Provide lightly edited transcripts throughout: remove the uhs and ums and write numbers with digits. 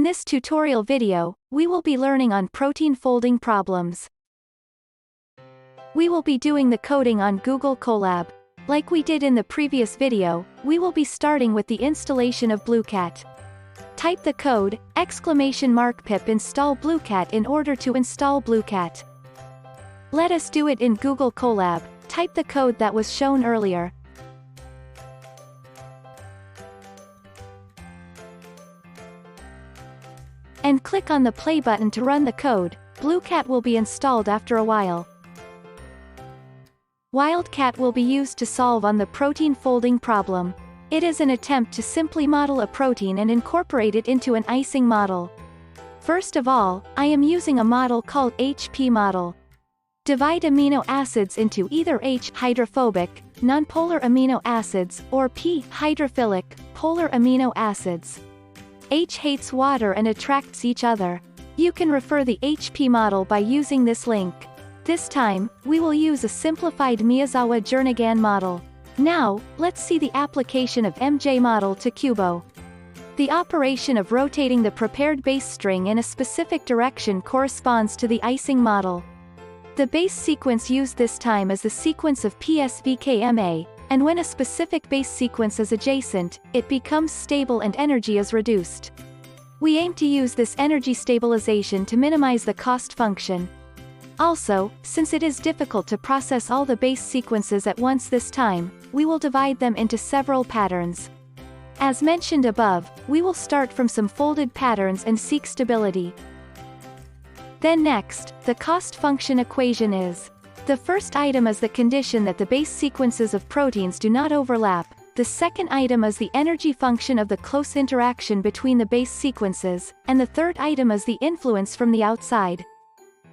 In this tutorial video, we will be learning on protein folding problems. We will be doing the coding on Google Colab. Like we did in the previous video, we will be starting with the installation of Blueqat. Type the code, !pip install Blueqat in order to install Blueqat. Let us do it in Google Colab. Type the code that was shown earlier. And click on the play button to run the code. Blueqat will be installed after a while. Wildcat will be used to solve on the protein folding problem. It is an attempt to simply model a protein and incorporate it into an icing model. First of all, I am using a model called HP model. Divide amino acids into either H hydrophobic, nonpolar amino acids, or P hydrophilic, polar amino acids. H hates water and attracts each other. You can refer the HP model by using this link. This time, we will use a simplified Miyazawa-Jernigan model. Now, let's see the application of MJ model to Cubo. The operation of rotating the prepared base string in a specific direction corresponds to the icing model. The base sequence used this time is the sequence of PSVKMA, and when a specific base sequence is adjacent, it becomes stable and energy is reduced. We aim to use this energy stabilization to minimize the cost function. Also, since it is difficult to process all the base sequences at once this time, we will divide them into several patterns. As mentioned above, we will start from some folded patterns and seek stability. Then next, the cost function equation is: the first item is the condition that the base sequences of proteins do not overlap, the second item is the energy function of the close interaction between the base sequences, and the third item is the influence from the outside.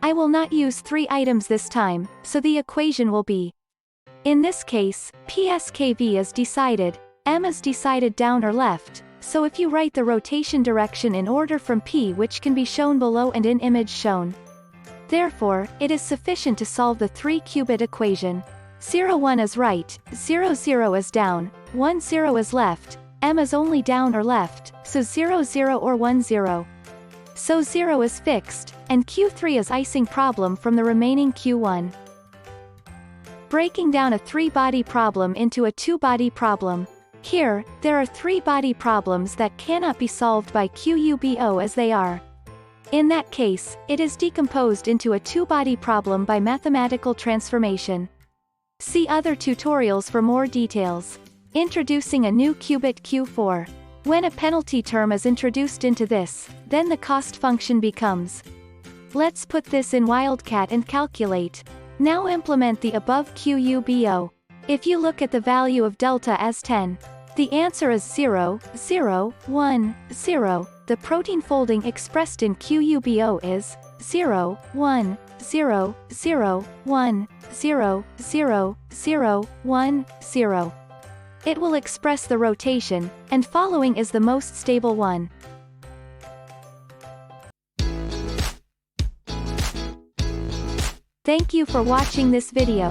I will not use 3 items this time, so the equation will be: in this case, PSKV is decided, M is decided down or left, so if you write the rotation direction in order from P, which can be shown below and in image shown. Therefore, it is sufficient to solve the 3-qubit equation. 0 1 is right, 0 0 is down, 1 0 is left, M is only down or left, so 0 0 or 1 0. So 0 is fixed, and Q3 is icing problem from the remaining Q1. Breaking down a 3-body problem into a 2-body problem. Here, there are 3 body problems that cannot be solved by QUBO as they are. In that case, it is decomposed into a 2-body problem by mathematical transformation. See other tutorials for more details. Introducing a new qubit Q4. When a penalty term is introduced into this, then the cost function becomes. Let's put this in Wildcat and calculate. Now implement the above QUBO. If you look at the value of delta as 10, the answer is 0, 0, 1, 0. The protein folding expressed in QUBO is 0, 1, 0, 0, 1, 0, 0, 0, 1, 0. It will express the rotation, and following is the most stable one. Thank you for watching this video.